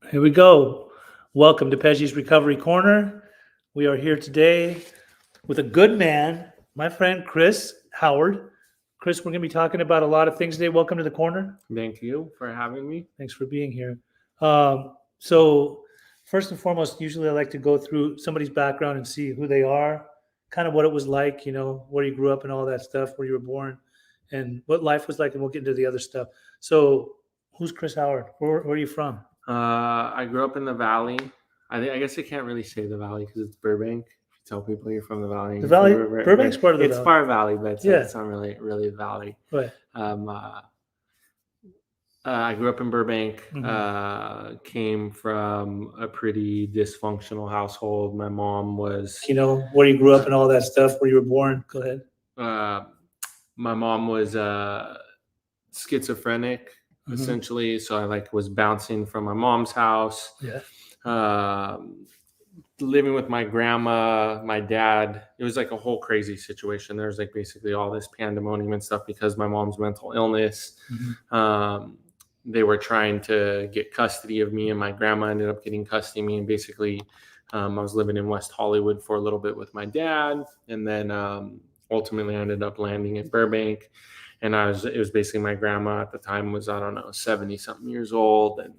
Here we go. Welcome to Peggy's Recovery Corner. We are here today with a good man, my friend Chris Howard. Chris, we're going to be talking about a lot of things today. Welcome to the corner. Thank you for having me. Thanks for being here. So, first and foremost, usually I like to go through somebody's background and see who they are, kind of what it was like, where you grew up and all that stuff, where you were born, and what life was like, and we'll get into the other stuff. So, who's Chris Howard? Where are you from? I grew up in the Valley. I guess I can't really say the Valley because it's Burbank. If you tell people you're from the Valley, The Valley, Burbank's part of the it's Valley. part of Valley, but Yeah. it's not really the Valley. Right. I grew up in Burbank. Mhm. Came from a pretty dysfunctional household. My mom was, Where you grew up and all that stuff, where you were born. Go ahead. my mom was schizophrenic. Mhm. Essentially, so I was bouncing from my mom's house. Yeah. Living with my grandma, my dad. It was like a whole crazy situation. There was basically all this pandemonium and stuff because my mom's mental illness. Mhm. They were trying to get custody of me, and my grandma ended up getting custody of me. And basically, I was living in West Hollywood for a little bit with my dad, and then ultimately I ended up landing in Burbank. And it was basically my grandma at the time was, I don't know, 70 something years old. And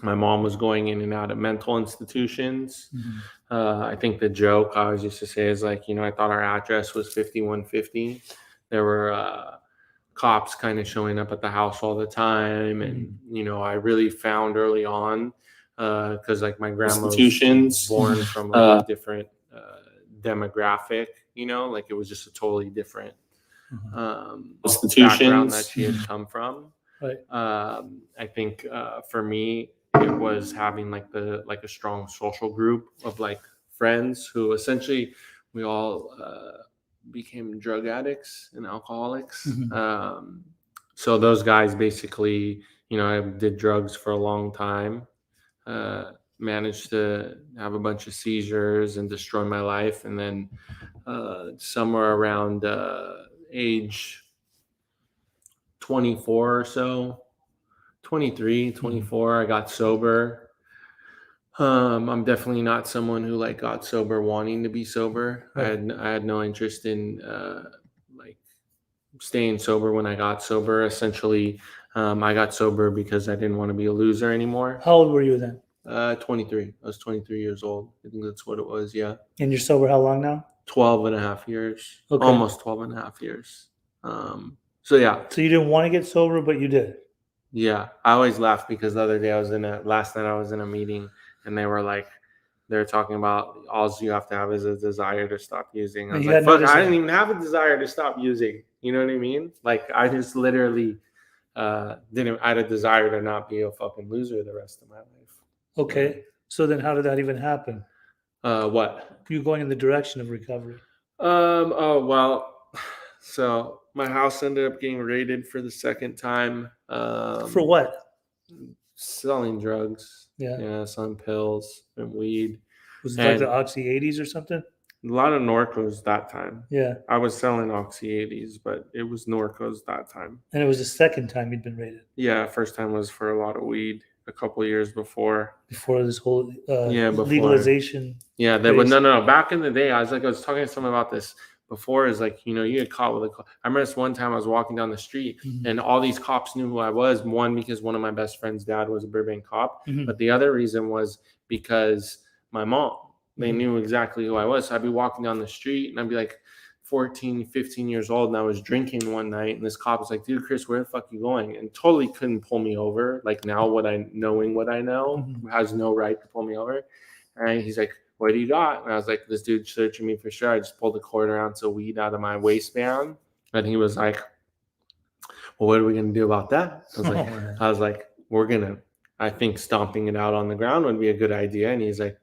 my mom was going in and out of mental institutions. Mhm. I think the joke I always used to say is I thought our address was 5150. There were cops kind of showing up at the house all the time. And, I really found early on, because my grandma was born from a different demographic, it was just a totally different background that she had come from. Right. I think for me, it was having a strong social group of friends who essentially we all became drug addicts and alcoholics. Mhm. So those guys basically, I did drugs for a long time. Managed to have a bunch of seizures and destroy my life, and then somewhere around age 24 or so, 23, 24, I got sober. I'm definitely not someone who got sober wanting to be sober. Right. I had no interest in like staying sober when I got sober. Essentially, I got sober because I didn't want to be a loser anymore. How old were you then? 23. I was 23 years old. I think that's what it was. Yeah. And you're sober how long now? 12 and a half years. Okay. Almost 12 and a half years. So yeah. So you didn't want to get sober, but you did. Yeah. I always laugh because the other day last night I was in a meeting and they were talking about all you have to have is a desire to stop using. I was like, fuck, I didn't even have a desire to stop using. You know what I mean? I just literally I had a desire to not be a fucking loser the rest of my life. Okay. So then how did that even happen? What? You going in the direction of recovery? Oh, well, so my house ended up getting raided for the second time. For what? Selling drugs. Yeah. Yeah, selling pills and weed. Was it like the Oxy 80s or something? A lot of Norcos that time. Yeah. I was selling Oxy 80s, but it was Norcos that time. And it was the second time you'd been raided? Yeah, first time was for a lot of weed a couple of years before. Before this whole before. legalization. Yeah, no. Back in the day, I was talking to someone about this before. Is you get caught with a call. I remember this one time I was walking down the street and all these cops knew who I was. One, because one of my best friend's dad was a Burbank cop, but the other reason was because my mom. They knew exactly who I was. So I'd be walking down the street and I'd be 14, 15 years old, and I was drinking one night, and this cop was like, dude, Chris, where the fuck are you going? And totally couldn't pull me over. Now knowing what I know, has no right to pull me over. And he's like, what do you got? And I was like, this dude searching me for sure. I just pulled a quarter-ounce of weed out of my waistband. And he was like, well, what are we going to do about that? I was like, I think stomping it out on the ground would be a good idea. And he's like,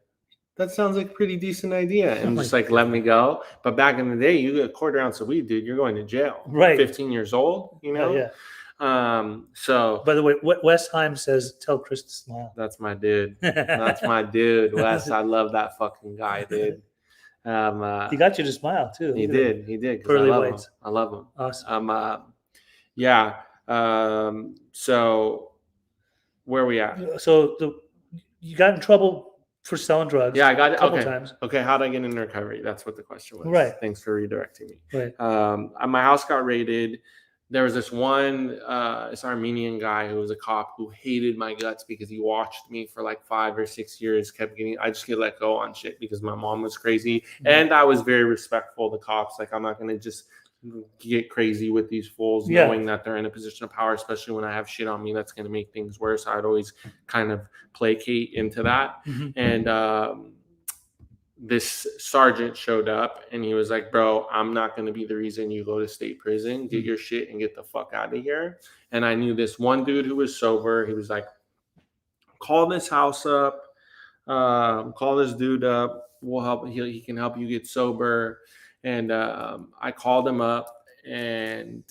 that sounds like a pretty decent idea. And let me go. But back in the day, you get a quarter-ounce of weed, dude, you're going to jail. Right. 15 years old, Yeah. So, by the way, Wes Heim says, tell Chris to smile. That's my dude. That's my dude, Wes. I love that fucking guy, dude. He got you to smile too. He did. Pearly whites. I love him. Awesome. Yeah. So where are we at? So you got in trouble for selling drugs. Yeah, I got it. a couple Okay. times. Okay, how did I get in recovery? That's what the question was. Right. Thanks for redirecting me. Right. My house got raided. There was this one this Armenian guy who was a cop who hated my guts because he watched me for like 5 or 6 years, I just get let go on shit because my mom was crazy. Mm-hmm. And I was very respectful of the cops. Like, I'm not going to just get crazy with these fools knowing that they're in a position of power, especially when I have shit on me that's going to make things worse. I'd always kind of placate into that. Mm-hmm. And this sergeant showed up and he was like, bro, I'm not going to be the reason you go to state prison. Get your shit and get the fuck out of here. And I knew this one dude who was sober. He was like, call this house up, call this dude up. We'll help. He can help you get sober. And I called him up and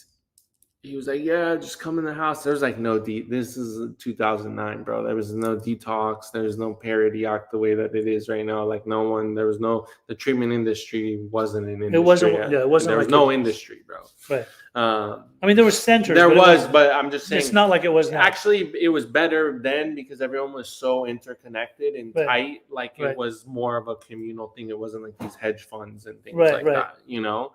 he was like, yeah, just come in the house. There's like this is 2009, bro. There was no Detox. There's no Parity Act the way that it is right now. Like the treatment industry wasn't an industry. It wasn't. Yeah, it wasn't. There was no industry, bro. Right. I mean, there were centers. But I'm just saying. It's not like it was now. Actually, it was better then because everyone was so interconnected and tight. Like it was more of a communal thing. It wasn't like these hedge funds and things like that, you know?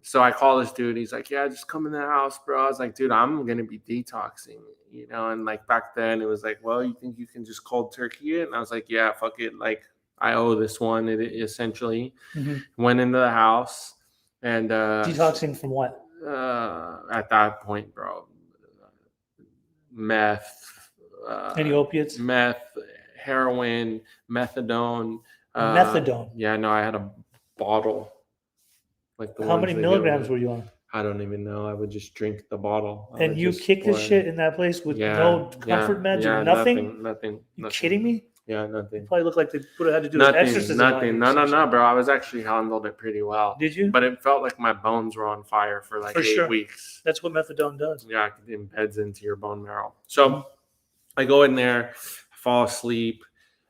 So I call this dude. He's like, yeah, just come in the house, bro. I was like, dude, I'm going to be detoxing, you know? And like back then it was like, well, you think you can just cold turkey it? And I was like, yeah, fuck it. Like I owe this one. It essentially went into the house and detoxing from what? At that point, bro, meth, any opiates, meth, heroin, methadone. Methadone. Yeah, no, I had a bottle. Like how many milligrams were you on? I don't even know. I would just drink the bottle. And you kicked this shit in that place with no comfort meds or nothing? Nothing. You kidding me? Yeah, nothing. You probably look like they would have had to do an exorcism. Nothing. No, bro. I was actually handled it pretty well. Did you? But it felt like my bones were on fire for like 8 weeks. That's what methadone does. Yeah, it embeds into your bone marrow. So I go in there, fall asleep.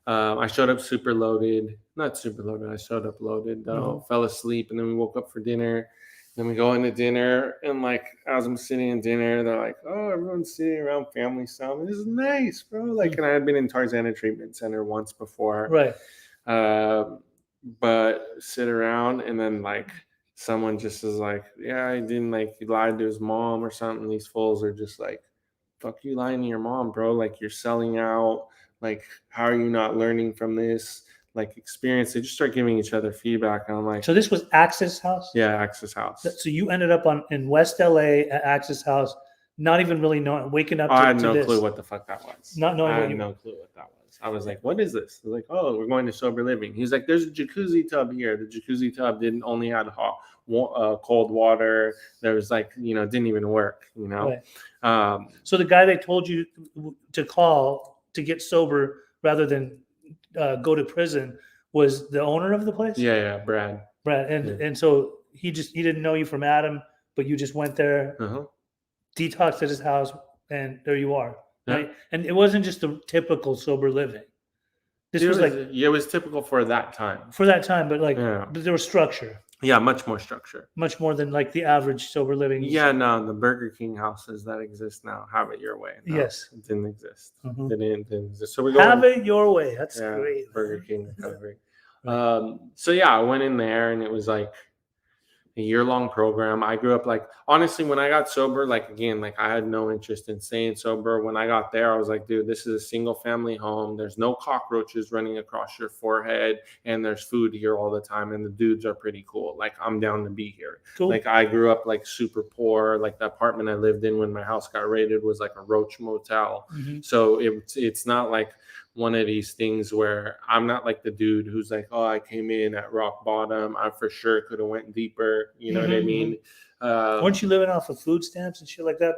I showed up super loaded. Not super loaded. I showed up loaded though. Fell asleep, and then we woke up for dinner. Then we go into dinner, and like as I'm sitting in dinner, they're like, "Oh, everyone's sitting around family style. This is nice, bro." Like, and I had been in Tarzana Treatment Center once before, right? But sit around, and then like someone just is like, "Yeah, I didn't like he lied to his mom or something." These fools are just like, "Fuck you, lying to your mom, bro. Like you're selling out. Like how are you not learning from this?" Like experience, they just start giving each other feedback, and I'm like, so this was Access House? Yeah, Access House. So you ended up in West LA at Access House, not even really knowing, waking up. I had no clue what the fuck that was. Not knowing. I had no clue what that was. I was like, what is this? I was like, oh, we're going to sober living. He's like, there's a jacuzzi tub here. The jacuzzi tub didn't only had cold water. There was like, didn't even work. Right. So the guy they told you to call to get sober rather than go to prison was the owner of the place? Yeah, Brad. And so he didn't know you from Adam, but you just went there, detoxed at his house, and there you are. Right? And it wasn't just the typical sober living. It was typical for that time. But there was structure. Yeah, much more structure. Much more than like the average sober living. Yeah, no, the Burger King houses that exist now, have it your way. No, yes. It didn't exist. It didn't exist. So we have it your way. That's great. Burger King recovery. So yeah, I went in there and it was like a year-long program. I grew up like, honestly, when I got sober, like again, like I had no interest in staying sober. When I got there, I was like, dude, this is a single family home. There's no cockroaches running across your forehead and there's food here all the time. And the dudes are pretty cool. Like I'm down to be here. Cool. Like I grew up like super poor. Like the apartment I lived in when my house got raided was like a roach motel. So it's not like one of these things where I'm not like the dude who's like, oh, I came in at rock bottom. I for sure could have went deeper. You know what I mean? Weren't you living off of food stamps and shit like that?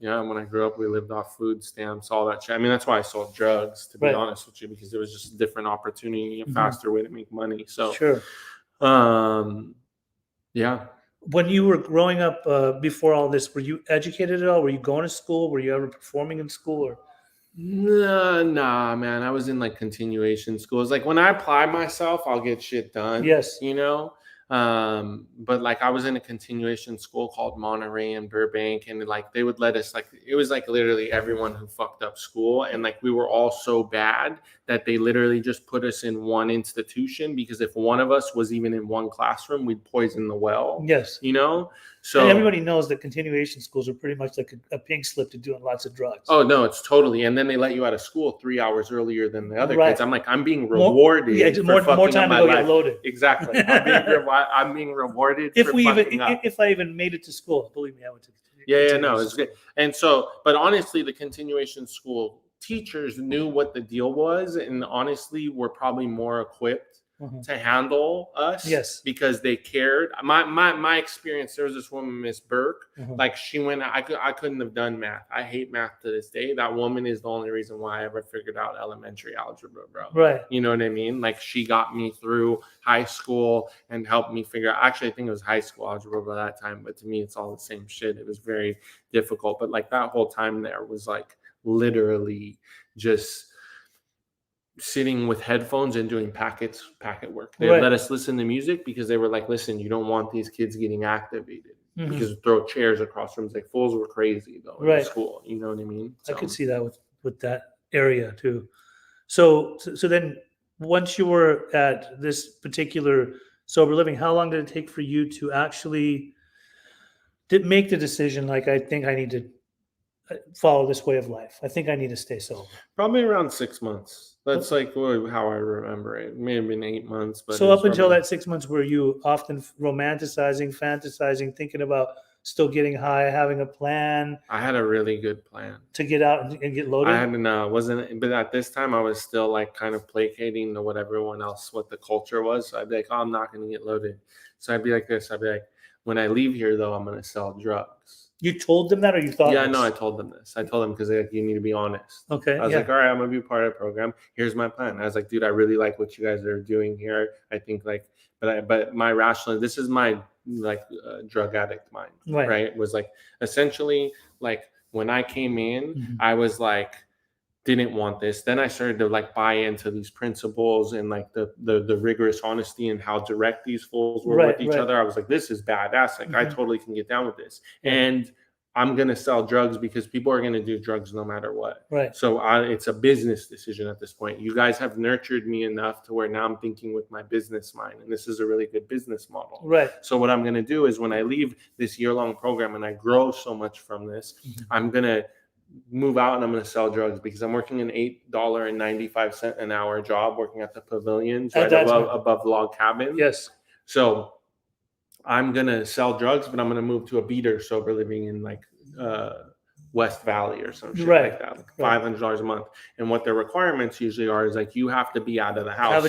Yeah. When I grew up, we lived off food stamps, all that shit. I mean, that's why I sold drugs, to be honest with you, because it was just a different opportunity, a faster way to make money. So, sure. Yeah. When you were growing up, before all this, were you educated at all? Were you going to school? Were you ever performing in school? Or Nah, man. I was in like continuation schools. Like when I apply myself, I'll get shit done. Yes. But like I was in a continuation school called Monterey in Burbank, and like they would let us, like it was like literally everyone who fucked up school, and like we were all so bad that they literally just put us in one institution, because if one of us was even in one classroom, we'd poison the well. Yes. You know? So and everybody knows that continuation schools are pretty much like a pink slip to doing lots of drugs. Oh no, it's totally. And then they let you out of school 3 hours earlier than the other Right. kids. I'm like, I'm being rewarded. More time to go get loaded. Exactly. I'm being rewarded. If I even made it to school, believe me, I went to. No, it's good. And so, but honestly, the continuation school teachers knew what the deal was, and honestly, were probably more equipped to handle us. Yes. Because they cared. My experience, there was this woman, Miss Burke, like she went, I couldn't have done math. I hate math to this day. That woman is the only reason why I ever figured out elementary algebra, bro. Right. You know what I mean? Like she got me through high school and helped me figure out, actually I think it was high school algebra by that time, but to me it's all the same shit. It was very difficult. But like that whole time there was like literally just sitting with headphones and doing packet work. They let us listen to music because they were like, listen, you don't want these kids getting activated, because throw chairs across rooms. Like fools were crazy though in school. You know what I mean? So, I could see that with that area too. So then once you were at this particular sober living, how long did it take for you to actually make the decision, like, I think I need to follow this way of life? I think I need to stay sober. Probably around 6 months. That's like how I remember it. It may have been 8 months. But so up until that 6 months, were you often romanticizing, fantasizing, thinking about still getting high, having a plan? I had a really good plan to get out and get loaded. I hadn't, but at this time I was still like kind of placating to what everyone else, what the culture was. So I'd be like, oh, I'm not going to get loaded. So I'd be like this. I'd be like, when I leave here though, I'm going to sell drugs. You told them that, or you thought? Yeah, no, I told them this. I told them because like, you need to be honest. Okay. I was like, all right, I'm gonna be part of the program. Here's my plan. I was like, dude, I really like what you guys are doing here. I think like, but my rational, this is my like drug addict mind, right? It was like essentially like when I came in, I was like, didn't want this. Then I started to like buy into these principles and like the rigorous honesty and how direct these fools were with each other. I was like, this is badass. Like I totally can get down with this. And I'm going to sell drugs because people are going to do drugs no matter what. Right. So it's a business decision at this point. You guys have nurtured me enough to where now I'm thinking with my business mind, and this is a really good business model. Right. So what I'm going to do is when I leave this year-long program and I grow so much from this, I'm going to move out and I'm going to sell drugs because I'm working an $8.95 an hour job working at the pavilions right above Log Cabin. Yes. So I'm going to sell drugs, but I'm going to move to a beater sober living in like West Valley or some shit like that, like $500 a month. And what the requirements usually are is like you have to be out of the house, have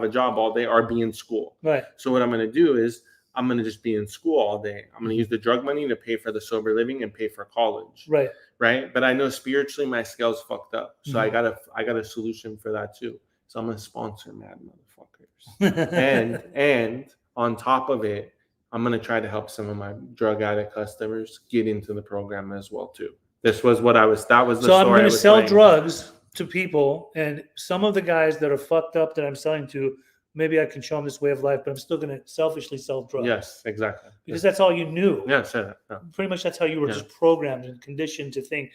a job all day, or be in school. Right. So what I'm going to do is I'm going to just be in school all day. I'm going to use the drug money to pay for the sober living and pay for college. Right. Right. But I know spiritually my scale's fucked up. So I got a solution for that too. So I'm going to sponsor mad motherfuckers. and on top of it, I'm going to try to help some of my drug addict customers get into the program as well too. That was the story. So I'm going to sell drugs to people, and some of the guys that are fucked up that I'm selling to, maybe I can show them this way of life, but I'm still going to selfishly sell drugs. Yes, exactly. Because that's all you knew. Yes, yeah. Pretty much that's how you were just programmed and conditioned to think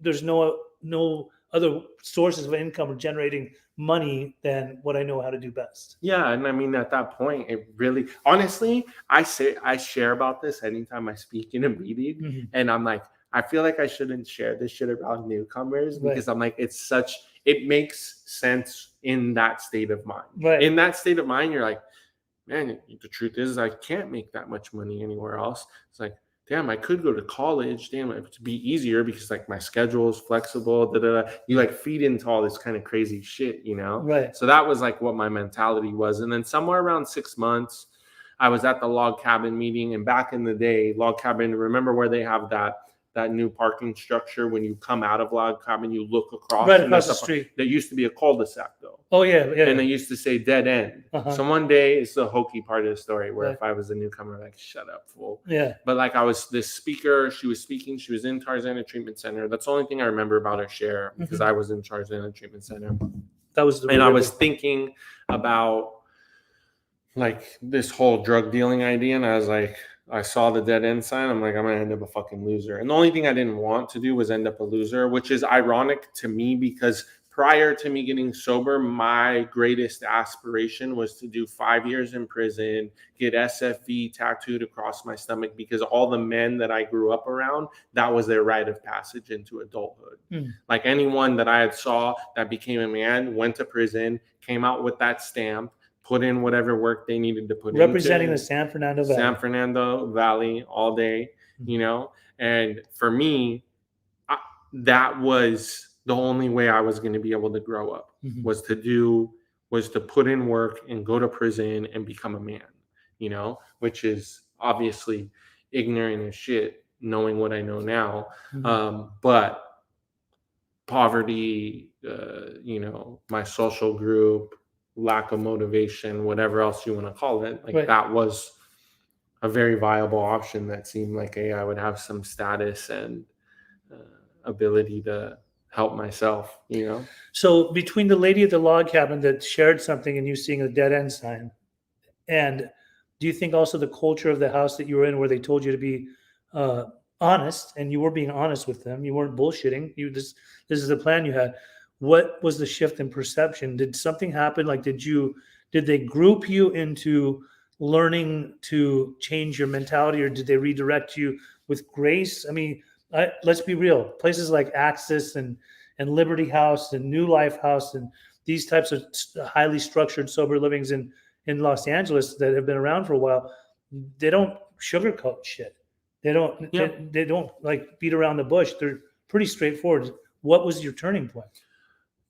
there's no other sources of income or generating money than what I know how to do best. Yeah, and I mean at that point, it really, honestly, I share about this anytime I speak in a meeting, and I'm like, I feel like I shouldn't share this shit around newcomers because I'm like, it makes sense in that state of mind. Right. In that state of mind, you're like, man, the truth is I can't make that much money anywhere else. It's like, damn, I could go to college. Damn, it would be easier because like my schedule is flexible. You like feed into all this kind of crazy shit, you know? Right. So that was like what my mentality was. And then somewhere around 6 months, I was at the Log Cabin meeting. And back in the day, Log Cabin, remember where they have that new parking structure when you come out of Log Cabin, you look across. Right across the street. There used to be a cul-de-sac though. Oh, yeah. And they used to say dead end. So one day, it's the hokey part of the story where if I was a newcomer, like, shut up, fool. Yeah. But like I was this speaker, she was speaking, she was in Tarzana Treatment Center. That's the only thing I remember about her share because I was in Tarzana Treatment Center. That was I was thinking about like this whole drug dealing idea, and I was like, I saw the dead end sign. I'm like, I'm gonna end up a fucking loser. And the only thing I didn't want to do was end up a loser, which is ironic to me because prior to me getting sober, my greatest aspiration was to do 5 years in prison, get SFV tattooed across my stomach, because all the men that I grew up around, that was their rite of passage into adulthood. Like anyone that I had saw that became a man, went to prison, came out with that stamp, put in whatever work they needed to put Representing into the San Fernando Valley. San Fernando Valley all day, you know? And for me, that was the only way I was going to be able to grow up, was to put in work and go to prison and become a man, you know, which is obviously ignorant as shit, knowing what I know now. But poverty, you know, my social group, lack of motivation, whatever else you want to call it, like that was a very viable option that seemed like, hey, I would have some status and ability to help myself, you know? So between the lady at the log cabin that shared something and you seeing a dead end sign, and do you think also the culture of the house that you were in, where they told you to be honest, and you were being honest with them, you weren't bullshitting, this is the plan you had, what was the shift in perception? Did something happen? Like, did they group you into learning to change your mentality, or did they redirect you with grace? I mean, let's be real. Places like Axis and Liberty House and New Life House and these types of highly structured sober livings in Los Angeles that have been around for a while, they don't sugarcoat shit. They don't they don't like beat around the bush. They're pretty straightforward. What was your turning point?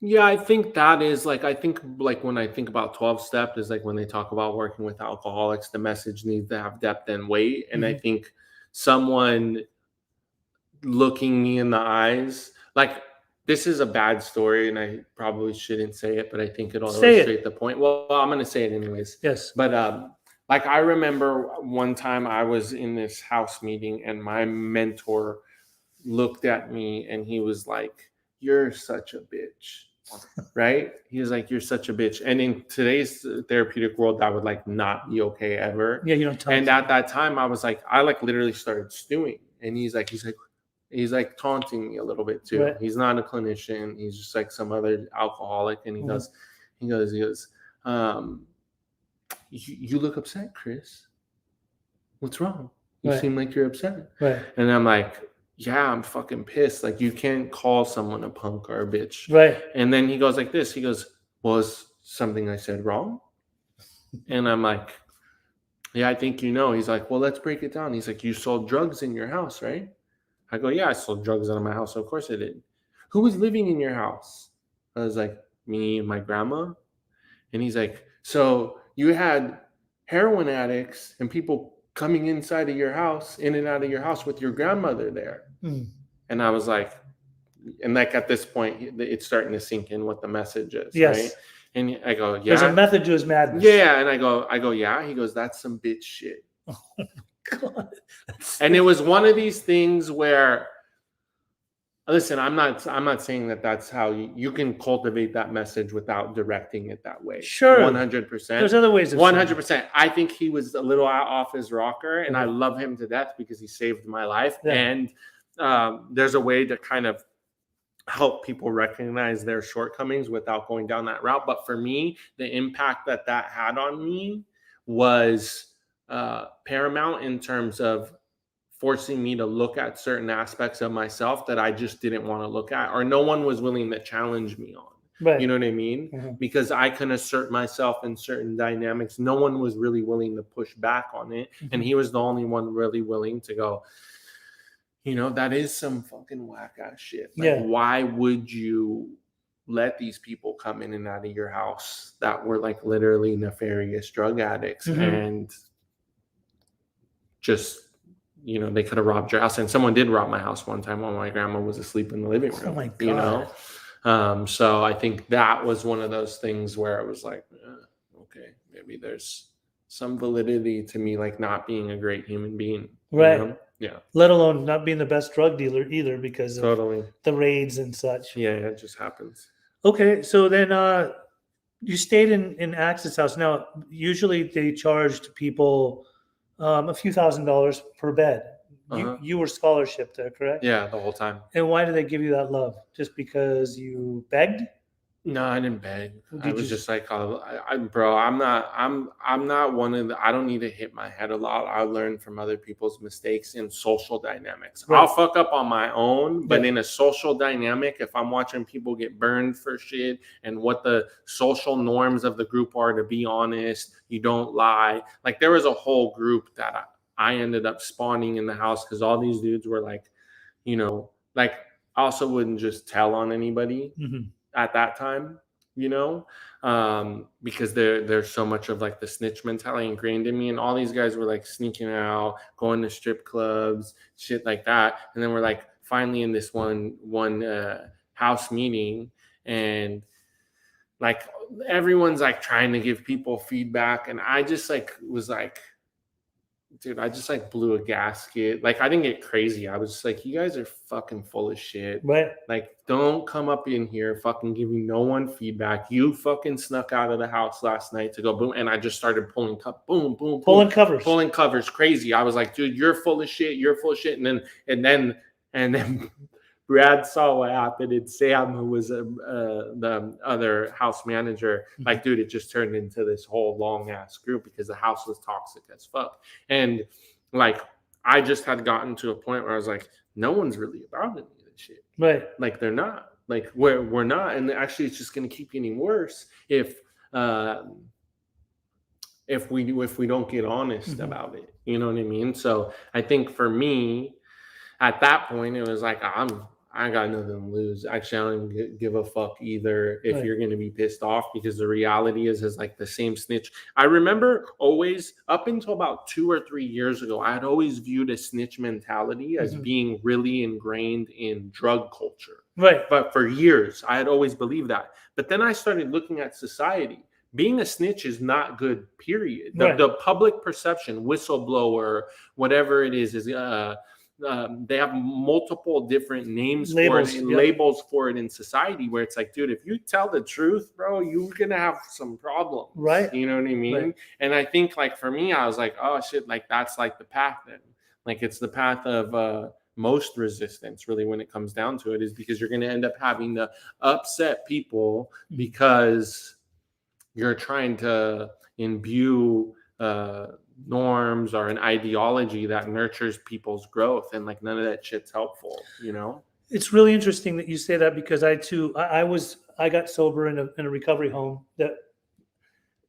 Yeah, I think that is like, I think like when I think about 12 step is like when they talk about working with alcoholics, the message needs to have depth and weight. And I think someone looking me in the eyes, like, this is a bad story and I probably shouldn't say it, but I think it'll illustrate the point. Well, I'm going to say it anyways. Yes. But like, I remember one time I was in this house meeting and my mentor looked at me and he was like, "You're such a bitch." Right? He was like, "You're such a bitch." And in today's therapeutic world, that would like not be okay ever. Yeah, you don't talk. And at that time, I was like, I like literally started stewing. And he's like taunting me a little bit too. Right. He's not a clinician. He's just like some other alcoholic. And he goes, you look upset, Chris. What's wrong? You seem like you're upset. Right. And I'm like, yeah, I'm fucking pissed. Like, you can't call someone a punk or a bitch. Right. And then he goes like this. He goes, "Was something I said wrong?" And I'm like, "Yeah, I think you know." He's like, "Well, let's break it down." He's like, "You sold drugs in your house, right?" I go, "Yeah, I sold drugs out of my house." "Of course I did." "Who was living in your house?" I was like, "Me and my grandma." And he's like, "So you had heroin addicts and people coming inside of your house, in and out of your house with your grandmother there." And I was like, and like at this point, it's starting to sink in what the message is, right? And I go, "Yeah." There's a method to his madness. Yeah. And I go, "Yeah." He goes, "That's some bitch shit." Oh my God. And it was one of these things where, listen, I'm not saying that that's how you can cultivate that message without directing it that way. Sure. 100%. There's other ways of 100%. I think he was a little off his rocker, and I love him to death because he saved my life. Yeah. And there's a way to kind of help people recognize their shortcomings without going down that route. But for me, the impact that had on me was paramount in terms of forcing me to look at certain aspects of myself that I just didn't want to look at, or no one was willing to challenge me on. Right. You know what I mean? Because I can assert myself in certain dynamics. No one was really willing to push back on it. And he was the only one really willing to go, you know, that is some fucking whack ass shit. Like, why would you let these people come in and out of your house that were like literally nefarious drug addicts and just, you know, they could have robbed your house. And someone did rob my house one time while my grandma was asleep in the living room. Oh my God. You know? So I think that was one of those things where it was like, okay, maybe there's some validity to me, like not being a great human being. Right. You know? Yeah. Let alone not being the best drug dealer either because of totally the raids and such. Yeah, it just happens. Okay. So then you stayed in Axe's house. Now, usually they charged people a few $1,000s per bed. You were scholarship there, correct? Yeah, the whole time. And why did they give you that love? Just because you begged? No, I didn't beg. I Did was you? just like, bro, I'm not one of the. I don't need to hit my head a lot. I learn from other people's mistakes in social dynamics. Right. I'll fuck up on my own, but Yeah. in a social dynamic, if I'm watching people get burned for shit and what the social norms of the group are, to be honest, you don't lie. Like there was a whole group that I ended up spawning in the house because all these dudes were like, you know, like I also wouldn't just tell on anybody. Mm-hmm. At that time, because there's so much of like the snitch mentality ingrained in me, and all these guys were like sneaking out, going to strip clubs, shit like that. And then we're like finally in this one house meeting, and like everyone's like trying to give people feedback, and I just like was like, dude, I just like blew a gasket. Like I didn't get crazy. I was just like, you guys are fucking full of shit. Right. Like, don't come up in here fucking giving no one feedback. You fucking snuck out of the house last night to go boom. And I just started pulling boom, boom, Pulling covers. Pulling covers, crazy. I was like, dude, you're full of shit. You're full of shit. And then Brad saw what happened, and Sam, who was the other house manager, like, dude, it just turned into this whole long ass group because the house was toxic as fuck. And like, I just had gotten to a point where I was like, no one's really about any of this shit. Right. Like, they're not. Like, we're not. And actually, it's just going to keep getting worse if we don't get honest about it. You know what I mean? So I think for me, at that point, it was like, I got nothing to lose. Actually, I don't even give a fuck either if Right. you're going to be pissed off, because the reality is like the same snitch. I remember always, up until about 2 or 3 years ago, I had always viewed a snitch mentality as being really ingrained in drug culture. Right. But for years, I had always believed that. But then I started looking at society. Being a snitch is not good, period. The public perception, whistleblower, whatever it is they have multiple different names Labels, for it and labels for it in society, where it's like, dude, if you tell the truth, bro, you're gonna have some problems. Right. You know what I mean? Right. And I think like for me, I was like, oh shit, like that's like the path then. Like it's the path of most resistance, really, when it comes down to it, is because you're gonna end up having to upset people because you're trying to imbue norms or an ideology that nurtures people's growth, and like none of that shit's helpful. It's really interesting that you say that, because I got sober in a recovery home. That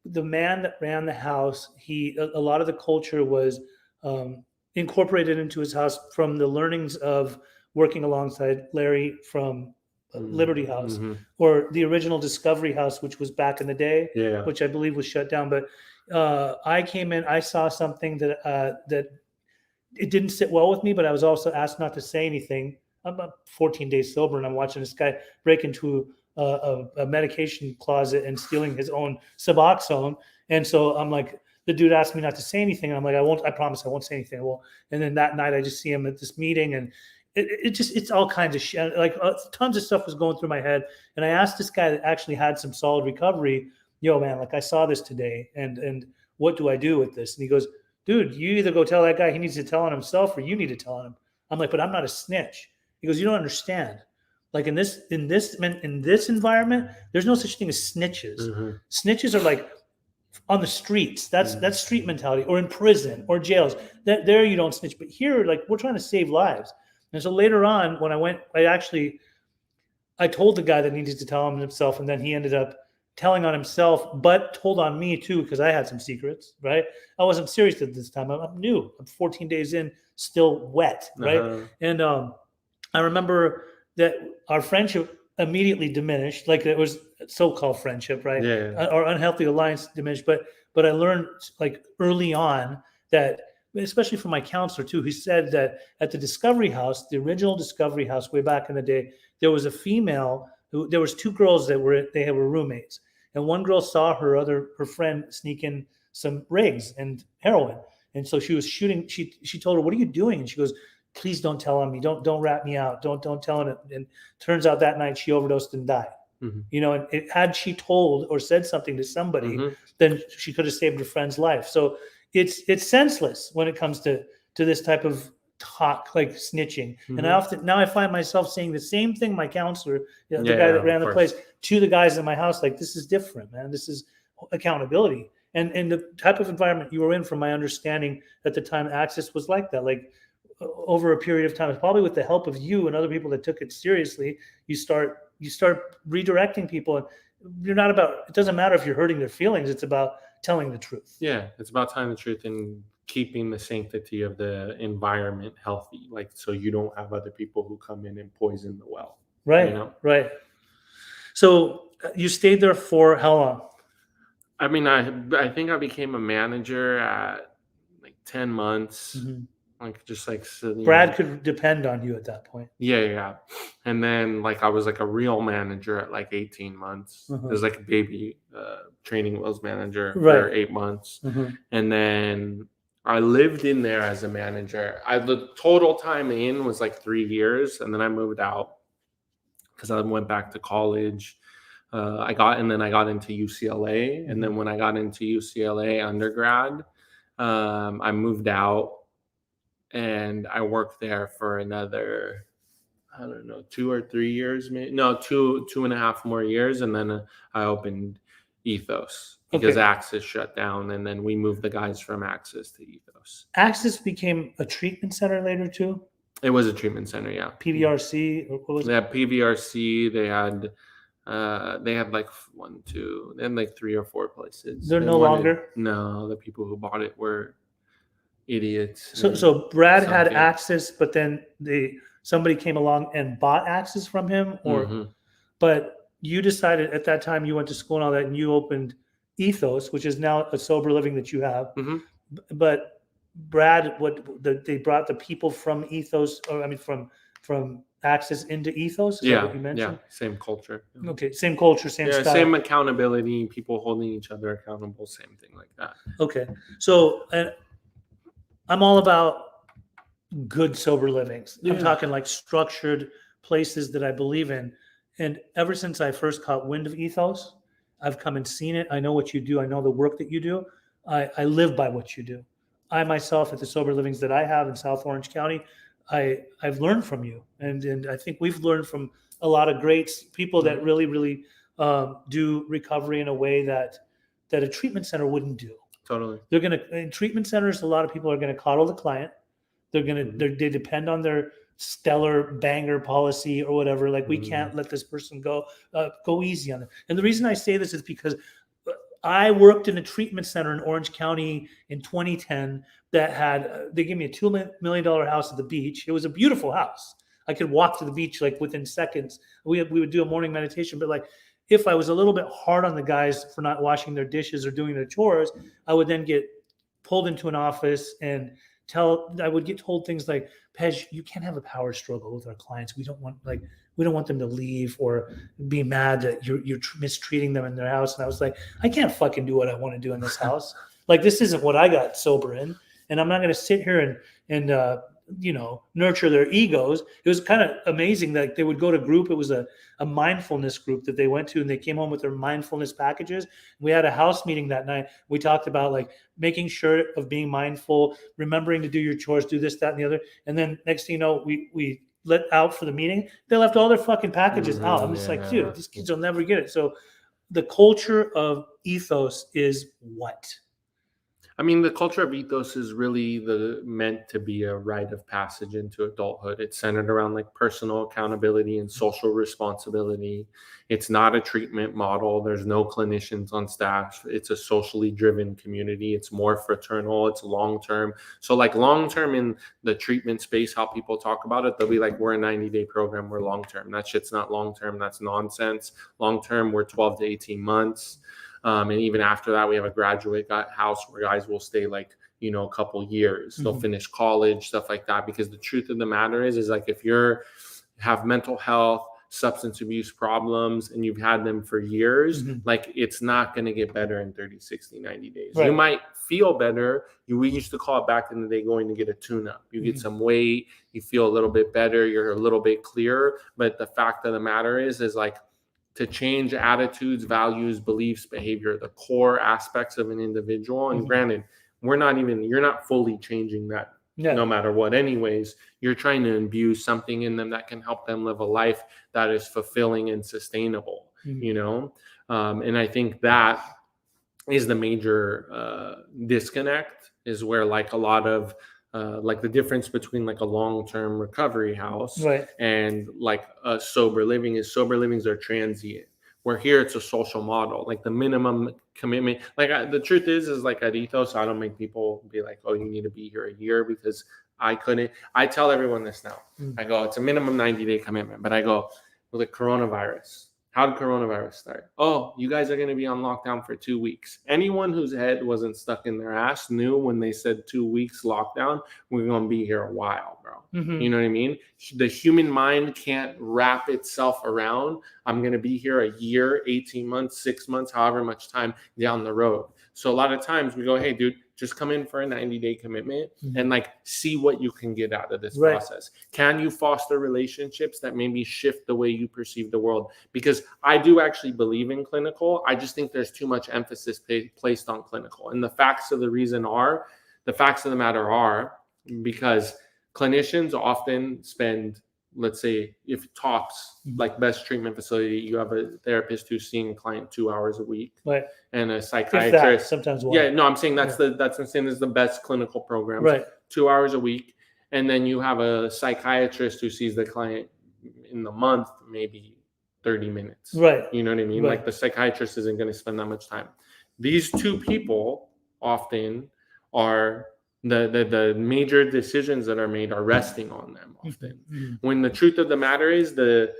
the man that ran the house, a lot of the culture was incorporated into his house from the learnings of working alongside Larry from Liberty House, or the original Discovery House, which was back in the day, which I believe was shut down. But I came in, I saw something that it didn't sit well with me, but I was also asked not to say anything. I'm about 14 days sober, and I'm watching this guy break into a medication closet and stealing his own Suboxone. And so I'm like, the dude asked me not to say anything, and I'm like, I promise I won't say anything. Well, and then that night I just see him at this meeting, and it's all kinds of shit. Like tons of stuff was going through my head. And I asked this guy that actually had some solid recovery, yo, man, like I saw this today, and what do I do with this? And he goes, dude, you either go tell that guy he needs to tell on himself, or you need to tell on him. I'm like, but I'm not a snitch. He goes, you don't understand. Like in this environment, there's no such thing as snitches. Snitches are like on the streets. That's street mentality, or in prison or jails. There you don't snitch. But here, like, we're trying to save lives. And so later on, when I went, I told the guy that needed to tell him himself, and then he ended up telling on himself, but told on me too, because I had some secrets, right? I wasn't serious at this time. I'm new. I'm 14 days in, still wet, right? And I remember that our friendship immediately diminished. Like it was so-called friendship, right? Our unhealthy alliance diminished. But I learned like early on that, especially from my counselor too, he said that at the Discovery House, the original Discovery House way back in the day, there was a female there was 2 girls that were roommates, and one girl saw her friend sneak in some rigs and heroin, and so she was shooting. She told her, "What are you doing?" And she goes, "Please don't tell on me. Don't rat me out. Don't tell on it." And turns out that night she overdosed and died. You know, and had she told or said something to somebody, then she could have saved her friend's life. So it's senseless when it comes to this type of talk, like snitching. And I often now I find myself saying the same thing my counselor, the guy that ran the place, to the guys in my house, like, this is different, man. This is accountability. And the type of environment you were in, from my understanding at the time, Access was like that. Like, over a period of time, probably with the help of you and other people that took it seriously, you start redirecting people. And you're not about, it doesn't matter if you're hurting their feelings, it's about telling the truth. Yeah, it's about telling the truth and keeping the sanctity of the environment healthy, like, so you don't have other people who come in and poison the well. Right, you know? Right. So you stayed there for how long? I mean, I think I became a manager at like 10 months. Like, just like, Brad could depend on you at that point. Yeah. And then, like, I was like a real manager at like 18 months. It was like a baby training wheels manager for 8 months. And then I lived in there as a manager. The total time in was like 3 years. And then I moved out because I went back to college. I got into UCLA. And then when I got into UCLA undergrad, I moved out. And I worked there for another, I don't know, 2 or 3 years, maybe. No, 2.5 more years. And then I opened Ethos because Access shut down. And then we moved the guys from Access to Ethos. Access became a treatment center later too? It was a treatment center, yeah. PVRC? What was it? Yeah, PVRC. They had like 1, 2, and like 3 or 4 places. They're no longer? No, the people who bought it were idiots. So Brad had Access, but then somebody came along and bought Access from him, or but you decided at that time, you went to school and all that, and you opened Ethos, which is now a sober living that you have. But Brad, they brought the people from Ethos, or I mean from Access into Ethos? Is that what you mentioned? Yeah, same culture. Okay, same culture, same style. Same accountability, people holding each other accountable, same thing like that. Okay, so I'm all about good sober livings. I'm talking like structured places that I believe in. And ever since I first caught wind of Ethos, I've come and seen it. I know what you do. I know the work that you do. I live by what you do. I myself, at the sober livings that I have in South Orange County, I've learned from you. And I think we've learned from a lot of great people that really, really do recovery in a way that a treatment center wouldn't do. Totally. They're in treatment centers, a lot of people are gonna coddle the client. They depend on their stellar banger policy or whatever. Like, we can't let this person go easy on them. And the reason I say this is because I worked in a treatment center in Orange County in 2010 that had, they gave me a $2 million house at the beach. It was a beautiful house. I could walk to the beach like within seconds. We would do a morning meditation, but like, if I was a little bit hard on the guys for not washing their dishes or doing their chores, I would then get pulled into an office and I would get told things like, Pej, you can't have a power struggle with our clients. We don't want them to leave or be mad that you're mistreating them in their house. And I was like, I can't fucking do what I want to do in this house. Like, this isn't what I got sober in. And I'm not going to sit here and nurture their egos. It was kind of amazing that they would go to group. It was a mindfulness group that they went to, and they came home with their mindfulness packages. We had a house meeting that night. We talked about like making sure of being mindful, remembering to do your chores, do this, that, and the other. And then next thing you know, we let out for the meeting. They left all their fucking packages out. I'm just like, dude, these kids will never get it. So the culture of Ethos is what? I mean, the culture of Ethos is really meant to be a rite of passage into adulthood. It's centered around like personal accountability and social responsibility. It's not a treatment model. There's no clinicians on staff. It's a socially driven community. It's more fraternal. It's long-term. So like long-term in the treatment space, how people talk about it, they'll be like, we're a 90-day program. We're long-term. That shit's not long-term. That's nonsense. Long-term, we're 12 to 18 months. And even after that, we have a graduate house where guys will stay like, a couple years. They'll finish college, stuff like that. Because the truth of the matter is like, if have mental health, substance abuse problems, and you've had them for years, like it's not going to get better in 30, 60, 90 days. Right. You might feel better. We used to call it back in the day going to get a tune-up. You get some weight, you feel a little bit better, you're a little bit clearer. But the fact of the matter is like, to change attitudes, values, beliefs, behavior, the core aspects of an individual. And granted, you're not fully changing that no matter what. Anyways, you're trying to imbue something in them that can help them live a life that is fulfilling and sustainable, and I think that is the major disconnect, is where like a lot of like the difference between like a long-term recovery house and like a sober livings are transient, where here it's a social model, like the minimum commitment. Like the truth is like at Ethos, I don't make people be like, oh, you need to be here a year, because I tell everyone this now. I go, it's a minimum 90-day commitment, but I go, with the coronavirus, how did coronavirus start? Oh, you guys are going to be on lockdown for 2 weeks. Anyone whose head wasn't stuck in their ass knew when they said 2 weeks lockdown, we're going to be here a while, bro. You know what I mean? The human mind can't wrap itself around, I'm going to be here a year, 18 months, 6 months, however much time down the road. So a lot of times we go, hey, dude, just come in for a 90-day commitment and like see what you can get out of this process. Can you foster relationships that maybe shift the way you perceive the world? Because I do actually believe in clinical. I just think there's too much emphasis placed on clinical. And the facts of the matter are, because clinicians often spend, let's say, if tops, like best treatment facility, you have a therapist who's seeing a client 2 hours a week, and a psychiatrist sometimes one. Yeah, no, I'm saying that's I'm saying is the best clinical program, 2 hours a week, and then you have a psychiatrist who sees the client in the month maybe 30 minutes. You know what I mean? Like the psychiatrist isn't going to spend that much time. These two people often are the major decisions that are made are resting on them often. When the truth of the matter is, the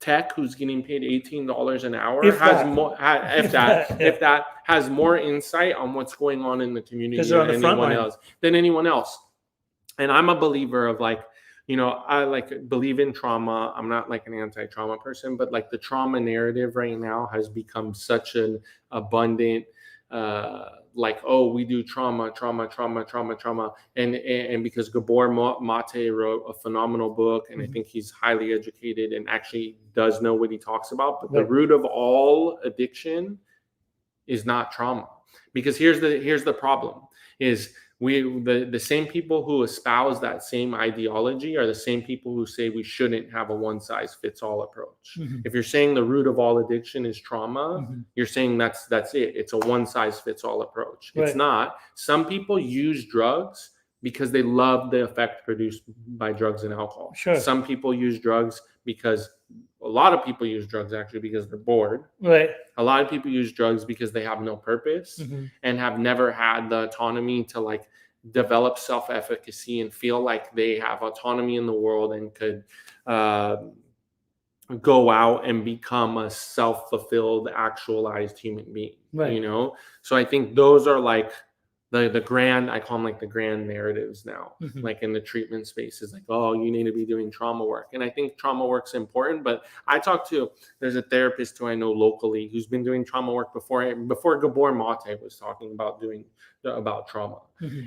tech who's getting paid $18 an hour has more, if that has more insight on what's going on in the community than anyone else. And I'm a believer of like, I like believe in trauma. I'm not like an anti-trauma person, but like the trauma narrative right now has become such an abundant like, oh, we do trauma. And because Gabor Mate wrote a phenomenal book, and I think he's highly educated and actually does know what he talks about. But the root of all addiction is not trauma. Because here's the problem is the same people who espouse that same ideology are the same people who say we shouldn't have a one-size-fits-all approach. If you're saying the root of all addiction is trauma, you're saying that's it. It's a one-size-fits-all approach. It's not. Some people use drugs because they love the effect produced by drugs and alcohol. Some people use drugs because a lot of people use drugs actually because they're bored. A lot of people use drugs because they have no purpose and have never had the autonomy to like develop self-efficacy and feel like they have autonomy in the world and could go out and become a self-fulfilled, actualized human being. So I think those are like the grand, I call them like the grand narratives now, like in the treatment space is like, oh, you need to be doing trauma work. And I think trauma work's important, but there's a therapist who I know locally who's been doing trauma work before Gabor Mate was talking about trauma.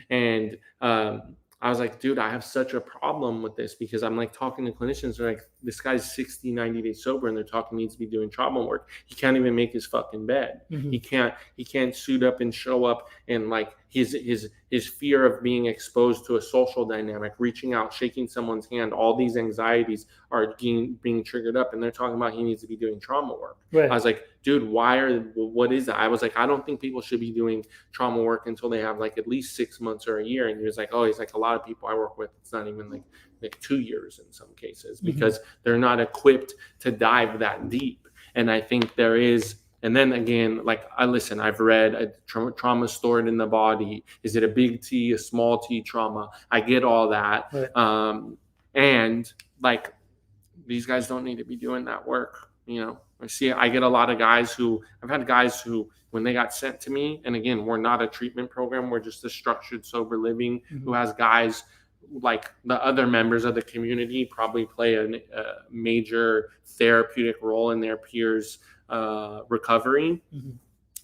And I was like, dude, I have such a problem with this, because I'm like talking to clinicians, they're like, this guy's 60, 90 days sober, and they're talking needs to be doing trauma work. He can't even make his fucking bed. He can't suit up and show up, and like his fear of being exposed to a social dynamic, reaching out, shaking someone's hand, all these anxieties are being triggered up, and they're talking about he needs to be doing trauma work. I was like, dude, what is that? I was like, I don't think people should be doing trauma work until they have like at least 6 months or a year. And he was like, oh, he's like, a lot of people I work with, it's not even like 2 years in some cases, because they're not equipped to dive that deep. And I think there is, and then again, like I've read trauma stored in the body. Is it a big T, a small T trauma? I get all that. And like, these guys don't need to be doing that work. I get a lot of guys I've had guys who, when they got sent to me, and again, we're not a treatment program, we're just a structured sober living, who has guys like the other members of the community probably play a major therapeutic role in their peers' recovery.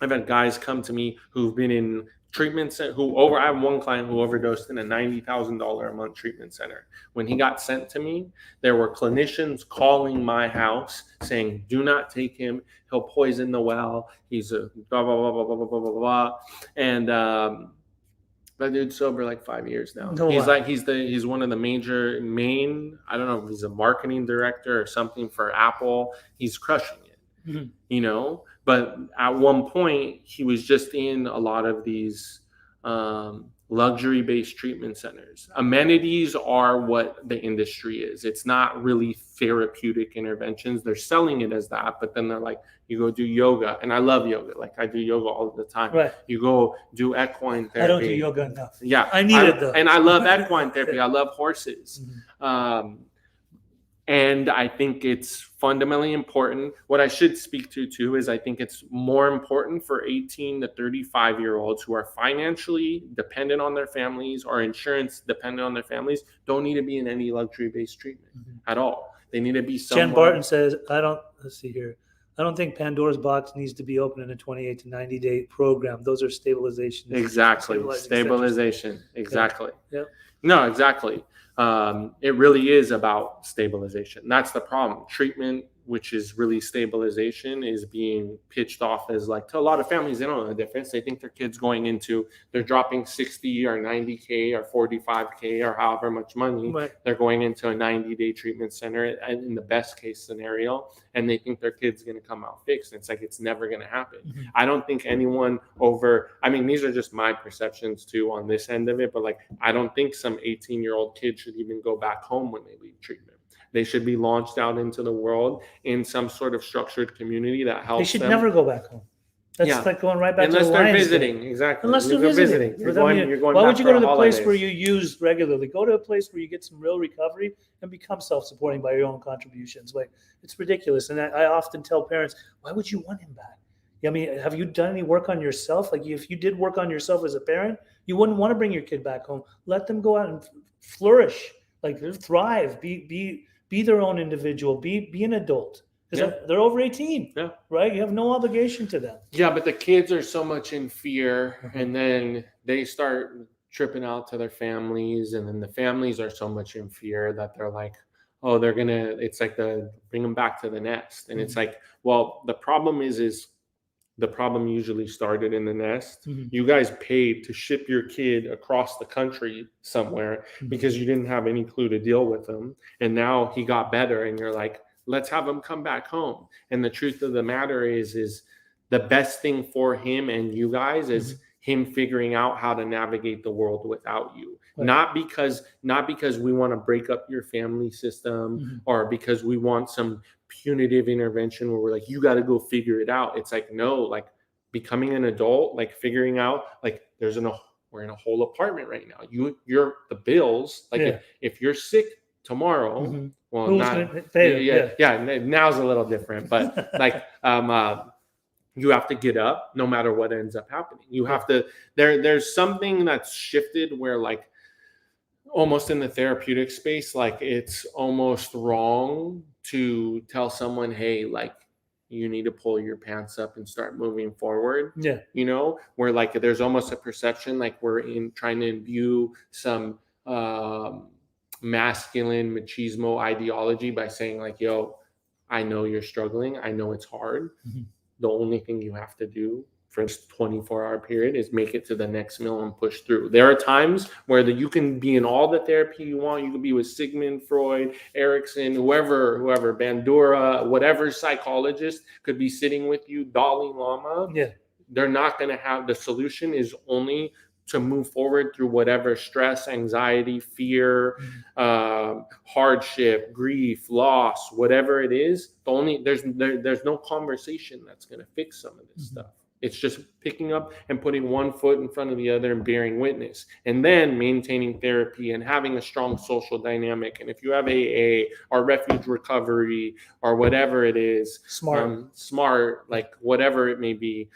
I've had guys come to me who've been in treatments I have one client who overdosed in a $90,000 a month treatment center. When he got sent to me, there were clinicians calling my house saying, do not take him, he'll poison the well, he's a blah blah blah blah blah blah blah blah. And that dude's sober like 5 years now. No, he's wow. like he's one of the main, I don't know if he's a marketing director or something for Apple. He's crushing it. Mhm. You know, but at one point he was just in a lot of these luxury-based treatment centers. Amenities are what the industry is. It's not really therapeutic interventions. They're selling it as that, but then they're like, you go do yoga, and I love yoga. Like I do yoga all the time. Right. You go do equine therapy. I don't do yoga enough. Yeah, I need it though. And I love equine therapy. I love horses. Mhm. And I think it's fundamentally important. What I should speak to too is I think it's more important for 18 to 35-year-olds who are financially dependent on their families or insurance dependent on their families, don't need to be in any luxury-based treatment at all. They need to be somewhere. Jen Barton says, let's see here. I don't think Pandora's box needs to be open in a 28 to 90 day program. Those are stabilization. Exactly. Stabilization. Exactly. Yeah. No, exactly. It really is about stabilization. That's the problem. Treatment, which is really stabilization, is being pitched off as like, to a lot of families, they don't know the difference. They think their kid's they're dropping 60 or 90K or 45K or however much money. Right. They're going into a 90-day treatment center in the best case scenario, and they think their kid's going to come out fixed. It's like, it's never going to happen. Mm-hmm. I don't think anyone these are just my perceptions too on this end of it, but like, I don't think some 18-year-old kid should even go back home when they leave treatment. They should be launched out into the world in some sort of structured community that helps them. They should never go back home. That's like going right back unless to the they're Lions visiting. game. Exactly. Unless they're visiting. You're going why would you go to the holidays. place where you use regularly? Go to a place where you get some real recovery and become self-supporting by your own contributions. Like, it's ridiculous. And I often tell parents, why would you want him back? I mean, have you done any work on yourself? Like, if you did work on yourself as a parent, you wouldn't want to bring your kid back home. Let them go out and flourish, like thrive, be their own individual, be an adult. Because they're over 18, right? You have no obligation to them. Yeah, but the kids are so much in fear, and then they start tripping out to their families, and then the families are so much in fear that they're like, oh, it's like bring them back to the nest. And it's like, well, the problem is the problem usually started in the nest. Mm-hmm. You guys paid to ship your kid across the country somewhere because you didn't have any clue to deal with him. And now he got better, and you're like, let's have him come back home. And the truth of the matter is the best thing for him and you guys is him figuring out how to navigate the world without you. Right. Not because we want to break up your family system or because we want some punitive intervention where we're like, you got to go figure it out. It's like, no, like becoming an adult, like figuring out, like we're in a whole apartment right now. You're the bills. Like if you're sick tomorrow, well, who's not gonna pay now's a little different, but like you have to get up no matter what ends up happening. You have to there's something that's shifted where like almost in the therapeutic space, like it's almost wrong to tell someone, hey, like you need to pull your pants up and start moving forward. Yeah. You know, where like there's almost a perception like we're trying to imbue some masculine machismo ideology by saying like, yo, I know you're struggling. I know it's hard. The only thing you have to do for this 24-hour period is make it to the next meal and push through. There are times where you can be in all the therapy you want. You can be with Sigmund Freud, Erickson, whoever, Bandura, whatever psychologist could be sitting with you, Dalai Lama. Yeah. They're not going to have, the solution is only to move forward through whatever stress, anxiety, fear, hardship, grief, loss, whatever it is. There's no conversation that's going to fix some of this stuff. It's just picking up and putting one foot in front of the other and bearing witness, and then maintaining therapy and having a strong social dynamic. And if you have AA or refuge recovery or whatever it is, smart, like whatever it may be,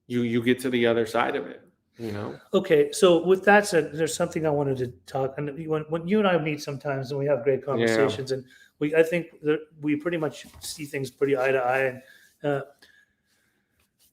you get to the other side of it, you know? Okay. So with that said, there's something I wanted to talk, and when you and I meet sometimes and we have great conversations, and I think that we pretty much see things pretty eye to eye. And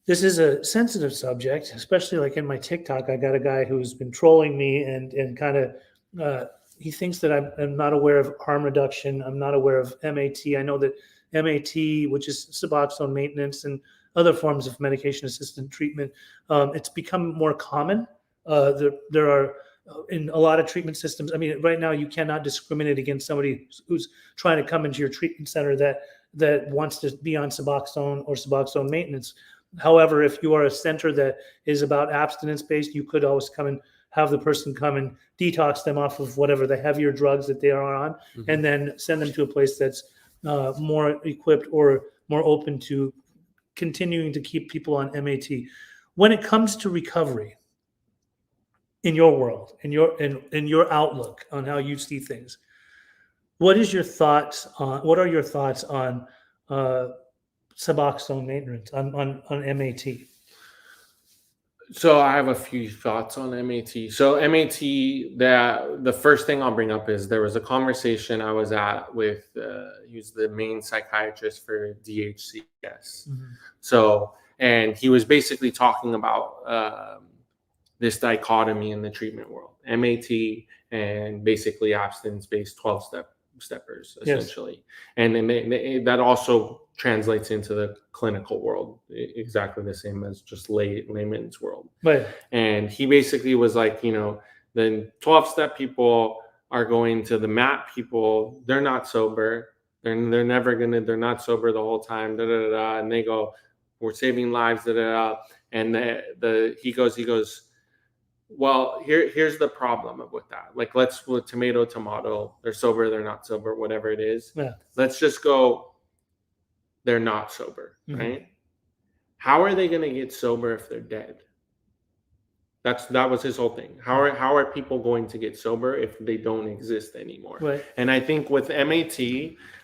this is a sensitive subject, especially like in my TikTok. I got a guy who's been trolling me and kind of he thinks that I'm not aware of harm reduction. I'm not aware of MAT. I know that MAT, which is Suboxone maintenance and other forms of medication assisted treatment, it's become more common. There are in a lot of treatment systems. I mean, right now you cannot discriminate against somebody who's trying to come into your treatment center that wants to be on Suboxone or Suboxone maintenance. However, if you are a center that is about abstinence based, you could always come and have the person come and detox them off of whatever the heavier drugs that they are on, and then send them to a place that's more equipped or more open to continuing to keep people on MAT. When it comes to recovery, in your world, in your outlook on how you see things, what are your thoughts on Suboxone maintenance on MAT? So I have a few thoughts on MAT. So MAT, the first thing I'll bring up is there was a conversation I was at with he was the main psychiatrist for DHCS. So, and he was basically talking about this dichotomy in the treatment world, MAT and basically abstinence-based 12-steppers, essentially. Yes. And then that also translates into the clinical world, exactly the same as just layman's world. Right. And he basically was like, the 12-step people are going to the MAT people. They're not sober. They're not sober the whole time. And they go, we're saving lives. And he goes, well, here's the problem with that. Like, let's with tomato. They're sober. They're not sober. Whatever it is. Yeah. Let's just go. They're not sober, right? How are they going to get sober if they're dead? That was his whole thing. How are people going to get sober if they don't exist anymore? Right. And I think with MAT,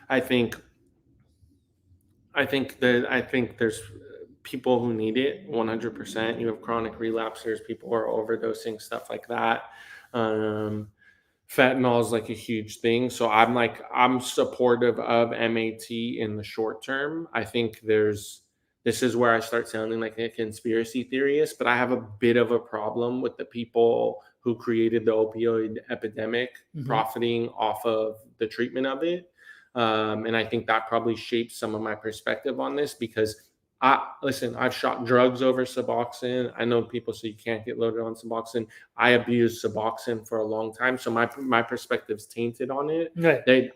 I think there's people who need it 100%. You have chronic relapsers, people who are overdosing, stuff like that. Fentanyl is like a huge thing. So I'm supportive of MAT in the short term. I think this is where I start sounding like a conspiracy theorist, but I have a bit of a problem with the people who created the opioid epidemic profiting off of the treatment of it. And I think that probably shapes some of my perspective on this because I've shot drugs over Suboxone. I know people say you can't get loaded on Suboxone. I abused Suboxone for a long time, so my perspective's tainted on it. Right.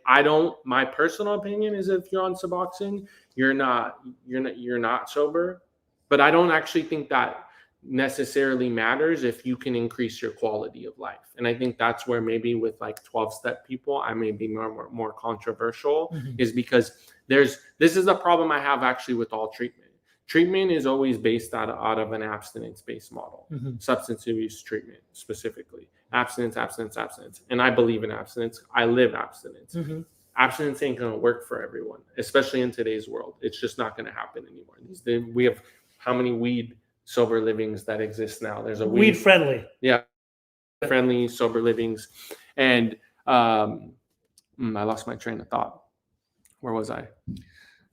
My personal opinion is if you're on Suboxone, you're not sober. But I don't actually think that necessarily matters if you can increase your quality of life. And I think that's where maybe with like 12-step people, I may be more controversial, is because this is a problem I have actually with all treatment. Treatment is always based out of an abstinence-based model, substance abuse treatment specifically. Abstinence. And I believe in abstinence. I live abstinence. Abstinence ain't going to work for everyone, especially in today's world. It's just not going to happen anymore. We have how many weed sober livings that exist now? There's a weed friendly. Yeah, friendly sober livings. And I lost my train of thought. Where was I?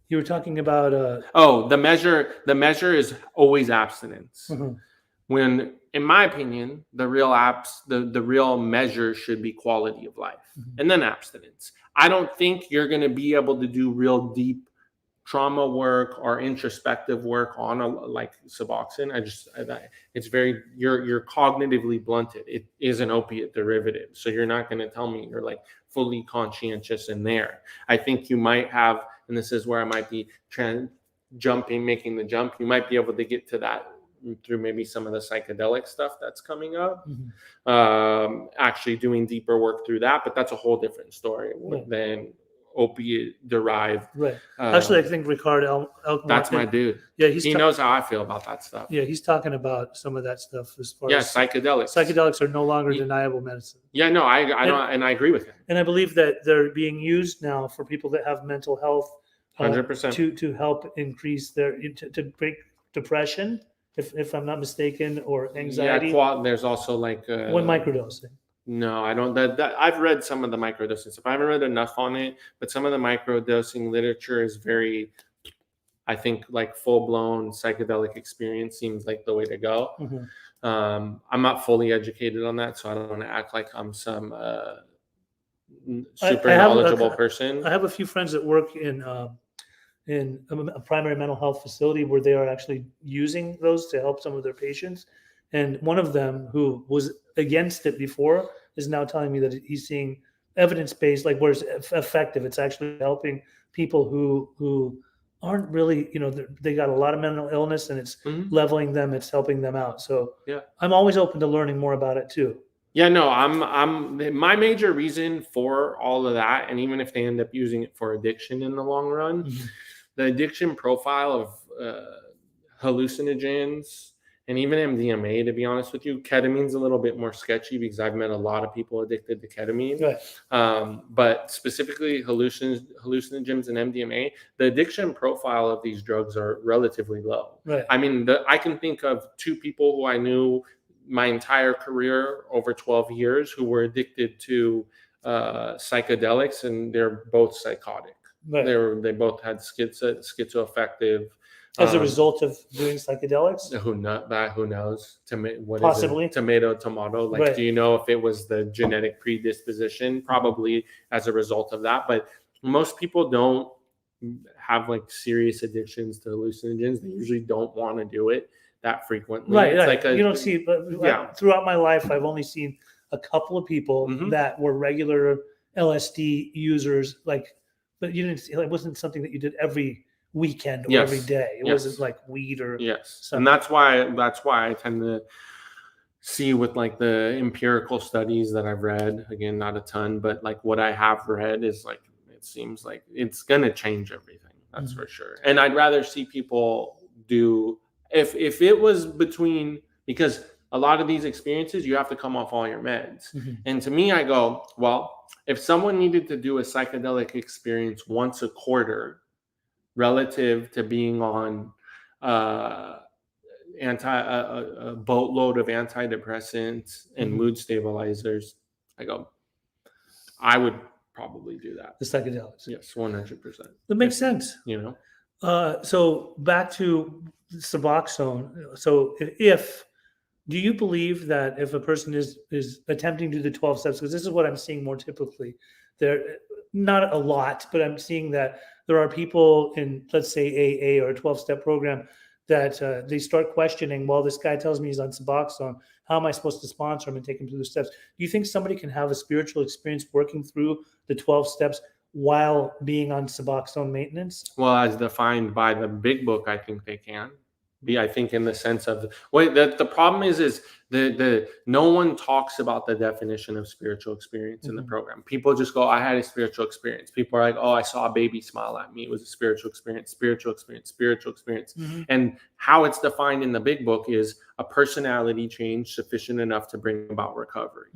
You were talking about the measure is always abstinence. When, in my opinion, the real measure should be quality of life and then abstinence. I don't think you're going to be able to do real deep trauma work or introspective work on like Suboxone. It's very you're cognitively blunted. It is an opiate derivative, so you're not going to tell me you're like fully conscientious in there. I think you might have, and this is where I might be making the jump. You might be able to get to that through maybe some of the psychedelic stuff that's coming up. Actually doing deeper work through that, but that's a whole different story than opiate derived. Right. Actually, I think Ricardo Elkmont, that's my dude. Yeah, he knows how I feel about that stuff. Yeah, he's talking about some of that stuff as far as psychedelics. Psychedelics are no longer deniable medicine. Yeah, no, I don't, and I agree with him. And I believe that they're being used now for people that have mental health 100% to help increase to break depression, if I'm not mistaken, or anxiety. Yeah, there's also like one microdosing. No, I don't. I've read some of the microdosing stuff. I haven't read enough on it, but some of the microdosing literature is very. I think like full-blown psychedelic experience seems like the way to go. I'm not fully educated on that, so I don't want to act like I'm some super knowledgeable person. I have a few friends that work in a primary mental health facility where they are actually using those to help some of their patients. And one of them, who was against it before, is now telling me that he's seeing evidence-based, like where it's effective. It's actually helping people who aren't really, they got a lot of mental illness, and it's leveling them. It's helping them out. So Yeah, I'm always open to learning more about it too. Yeah, no, I'm my major reason for all of that, and even if they end up using it for addiction in the long run, the addiction profile of hallucinogens and even MDMA, to be honest with you, ketamine's a little bit more sketchy because I've met a lot of people addicted to ketamine. Right. But specifically hallucinogens and MDMA, the addiction profile of these drugs are relatively low. Right. I mean, I can think of 2 people who I knew my entire career over 12 years who were addicted to psychedelics, and they're both psychotic. Right. They both had schizoaffective. As a result of doing psychedelics? Who knows? Possibly. Tomato. Like, Right. Do you know if it was the genetic predisposition? Probably as a result of that. But most people don't have like serious addictions to hallucinogens. They usually don't want to do it that frequently. Right. It's Like you don't see, but yeah. Throughout my life, I've only seen a couple of people that were regular LSD users. Like, but you didn't see, it wasn't something that you did every weekend or every day. It wasn't like weed or something. And that's why I tend to see with like the empirical studies that I've read, again, not a ton, but like what I have read is like, it seems like it's gonna change everything. That's for sure. And I'd rather see people do, if it was between, because a lot of these experiences you have to come off all your meds. And to me, I go, well, if someone needed to do a psychedelic experience once a quarter relative to being on a boatload of antidepressants and mood stabilizers, I go, I would probably do that. The psychedelics. Yes, 100%. That makes sense. So back to Suboxone. So do you believe that if a person is attempting to do the 12 steps, because this is what I'm seeing more typically, there, not a lot, but I'm seeing that there are people in, let's say, AA or a 12-step program that they start questioning, well, this guy tells me he's on Suboxone. How am I supposed to sponsor him and take him through the steps? Do you think somebody can have a spiritual experience working through the 12 steps while being on Suboxone maintenance? Well, as defined by the big book, I think they can be. I think in the sense of the problem is the no one talks about the definition of spiritual experience in the program. People just go, I had a spiritual experience. People are like, oh, I saw a baby smile at me. It was a spiritual experience. And how it's defined in the big book is a personality change sufficient enough to bring about recovery.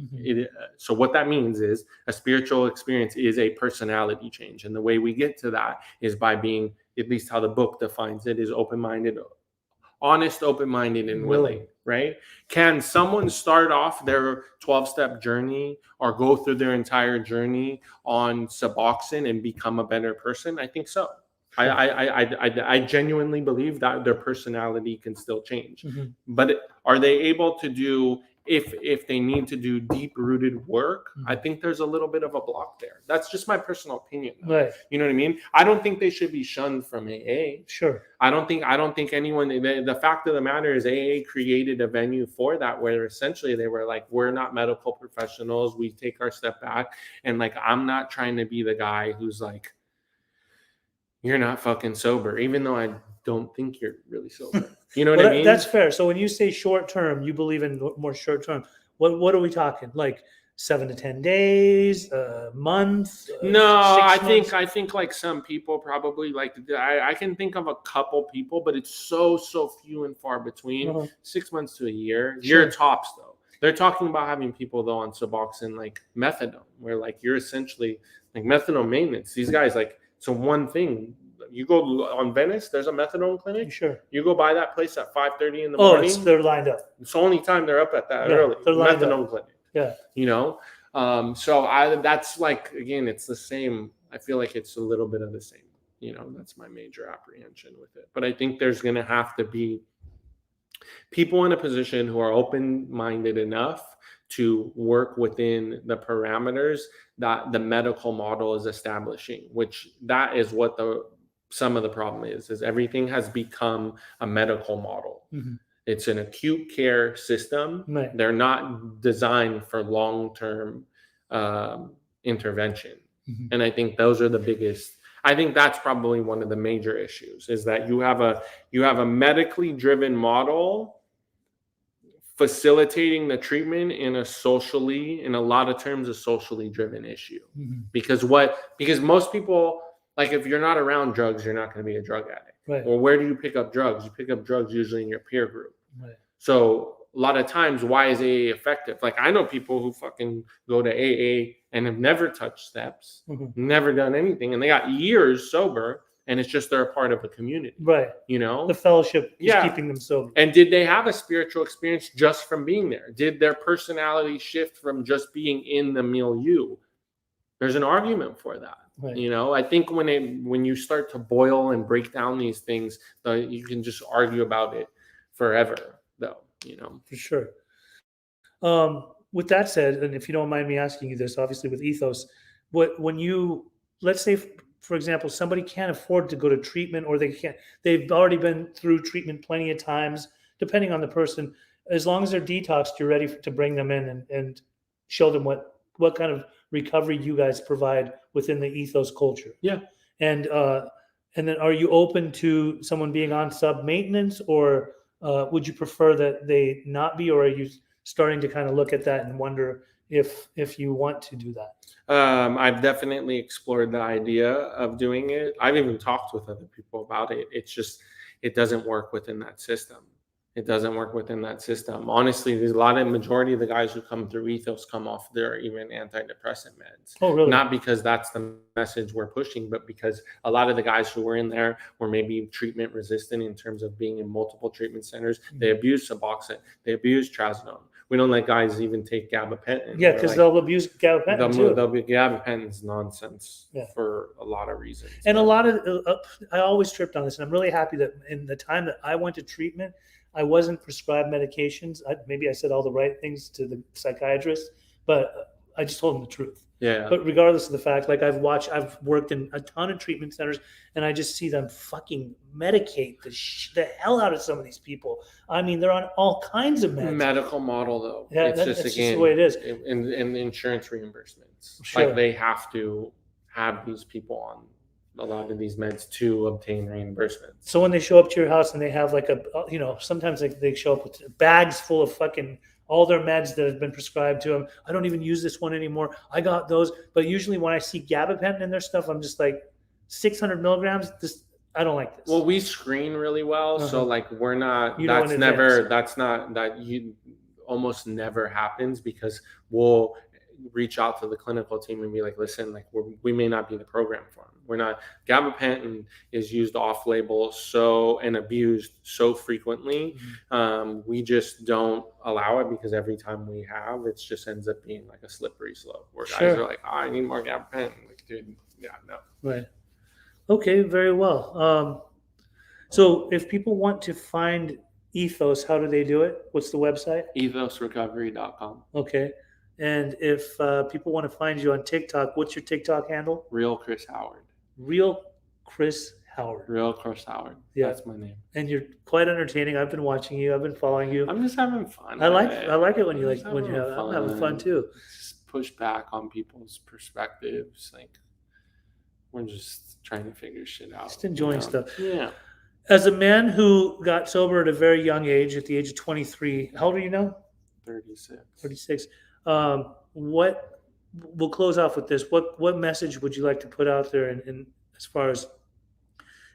So what that means is a spiritual experience is a personality change. And the way we get to that is by being, at least how the book defines it, is open-minded, honest, open-minded, and willing, right? Can someone start off their 12-step journey or go through their entire journey on Suboxone and become a better person? I think so. I genuinely believe that their personality can still change. But are they able to do, if they need to do deep-rooted work, I think there's a little bit of a block there. That's just my personal opinion. Right. You know what I mean? I don't think they should be shunned from AA. Sure. I don't think anyone, the fact of the matter is AA created a venue for that, where essentially they were like, we're not medical professionals. We take our step back. And like, I'm not trying to be the guy who's like, you're not fucking sober, even though I don't think you're really sober. You know what I mean? That's fair. So when you say short term, you believe in more short term. What are we talking? Like 7 to 10 days, a month? No, I think like some people probably like, I can think of a couple people, but it's so few and far between. 6 months to a year. Year tops though. They're talking about having people though on Suboxone like methadone, where like you're essentially like methadone maintenance. These guys like, so one thing, you go on Venice, there's a methadone clinic. Sure. You go by that place at 5:30 in the morning. They're lined up. It's the only time they're up at that early. They're lined methadone up. clinic. Yeah. You know? So that's like, again, it's the same. I feel like it's a little bit of the same. that's my major apprehension with it. But I think there's going to have to be people in a position who are open-minded enough to work within the parameters that the medical model is establishing, which that is what some of the problem is everything has become a medical model. Mhm. It's an acute care system. Right. They're not designed for long-term intervention. Mhm. And I think those are the biggest. I think that's probably one of the major issues, is that you have a medically driven model facilitating the treatment in a lot of terms, a socially driven issue. Mhm. Because most people, like, if you're not around drugs, you're not going to be a drug addict. Right. Well, where do you pick up drugs? You pick up drugs usually in your peer group. Right. So a lot of times, why is AA effective? Like, I know people who fucking go to AA and have never touched steps, Mhm. never done anything, and they got years sober, and it's just they're a part of a community. Right. The fellowship is keeping them sober. And did they have a spiritual experience just from being there? Did their personality shift from just being in the milieu? There's an argument for that. Right. I think when you start to boil and break down these things, you can just argue about it forever, though. For sure. With that said, and if you don't mind me asking you this, obviously with ethos, let's say, for example, somebody can't afford to go to treatment, or they've already been through treatment plenty of times, depending on the person. As long as they're detoxed, you're ready to bring them in and show them what kind of recovery you guys provide within the ethos culture. Yeah. And then are you open to someone being on sub maintenance, or would you prefer that they not be, or are you starting to kind of look at that and wonder if you want to do that? I've definitely explored the idea of doing it. I've even talked with other people about it. It's just, it doesn't work within that system. Honestly, there's majority of the guys who come through ethos come off their even antidepressant meds. Oh, really? Not because that's the message we're pushing, but because a lot of the guys who were in there were maybe treatment resistant in terms of being in multiple treatment centers. Mm-hmm. They abuse Suboxone. They abuse Trazodone. We don't let guys even take gabapentin. Yeah, because they'll abuse gabapentin too. Gabapentin's nonsense for a lot of reasons. And a lot of, I always tripped on this, and I'm really happy that in the time that I went to treatment, I wasn't prescribed medications. Maybe I said all the right things to the psychiatrist, but I just told him the truth. Yeah. But regardless of the fact, like I've worked in a ton of treatment centers, and I just see them fucking medicate the hell out of some of these people. I mean, they're on all kinds of meds. Medical model, though. Yeah, it's just the way it is. In the insurance reimbursements. Sure. Like, they have to have these people on a lot of these meds to obtain reimbursements. So when they show up to your house and they have like sometimes they show up with bags full of fucking all their meds that have been prescribed to them. I don't even use this one anymore. I got those. But usually when I see gabapentin in their stuff, I'm just like, 600 milligrams? I don't like this. Well, we screen really well. So like, we're not, that almost never happens, because we'll reach out to the clinical team and be like, listen, like, we may not be the program for them. We're not. Gabapentin is used off label and abused so frequently. Mm-hmm. We just don't allow it, because every time we have, it just ends up being like a slippery slope where guys are like, I need more gabapentin. Like, dude, yeah, no. Right. Okay, very well. So if people want to find Ethos, how do they do it? What's the website? ethosrecovery.com. Okay. And if people want to find you on TikTok, what's your TikTok handle? Real Chris Howard. Real Chris Howard. Real Chris Howard. Yeah. That's my name. And you're quite entertaining. I've been watching you. I've been following you. I'm just having fun. I like it when I'm having fun too. Just push back on people's perspectives. Like, we're just trying to figure shit out. Just enjoying stuff. Yeah. As a man who got sober at a very young age, at the age of 23, how old are you now? 36. 36. We'll close off with this. What message would you like to put out there in as far as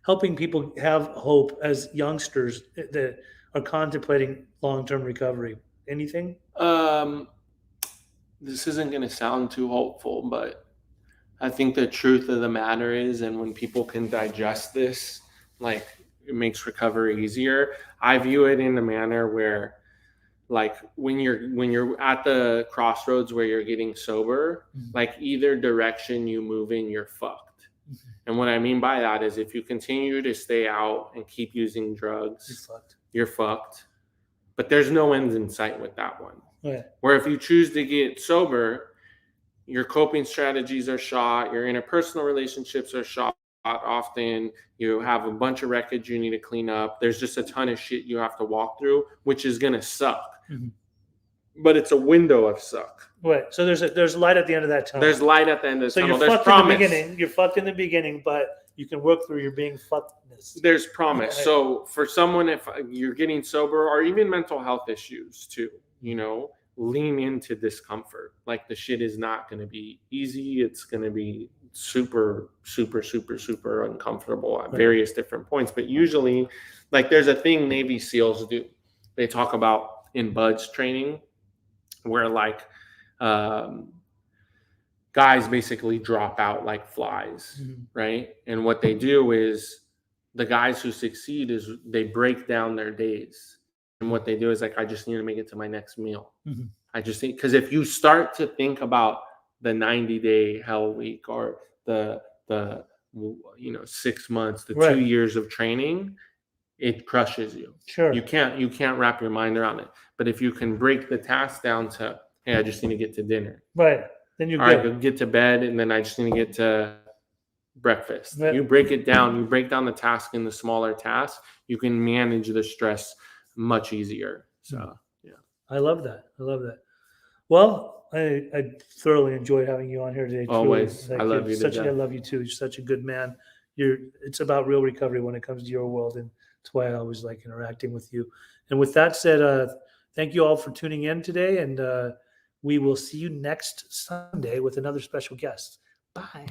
helping people have hope as youngsters that are contemplating long-term recovery? Anything? This isn't going to sound too hopeful, but I think the truth of the matter is, and when people can digest this, like, it makes recovery easier. I view it in a manner where, like, when you're at the crossroads where you're getting sober, mm-hmm. like, either direction you move in, you're fucked. Mm-hmm. And what I mean by that is if you continue to stay out and keep using You're drugs, fucked. you're fucked. But there's no end in sight with that one. Right. Where if you choose to get sober, your coping strategies are shot, your interpersonal relationships are shot. Often you have a bunch of wreckage you need to clean up. There's just a ton of shit you have to walk through, which is going to suck. But it's a window of suck. Right. So there's light at the end of that tunnel. There's light at the end of the So tunnel. you're There's fucked promise. in the beginning. You're fucked in the beginning, but you can work through your being fuckedness. There's promise. Right. So for someone, if you're getting sober or even mental health issues too, lean into discomfort. Like the shit is not going to be easy. It's going to be super, super, super, super uncomfortable at various different points. But usually, like there's a thing Navy SEALs do. They talk about in BUDS training where like guys basically drop out like flies, right? And what they do is the guys who succeed is they break down their days. And what they do is like, I just need to make it to my next meal. I just think, because if you start to think about the 90-day hell week or the 6 months, the 2 years of training, it crushes you. Sure. You can't wrap your mind around it. But if you can break the task down to, hey, I just need to get to dinner. Right. Then you're all good. right, get to bed, and then I just need to get to breakfast. Yeah. You break it down. You break down the task into smaller tasks. You can manage the stress much easier. So, yeah. I love that. Well, I thoroughly enjoyed having you on here today. Always. Truly. I love you. I love you too. You're such a good man. It's about real recovery when it comes to your world, and that's why I always like interacting with you. And with that said, thank you all for tuning in today, and we will see you next Sunday with another special guest. Bye.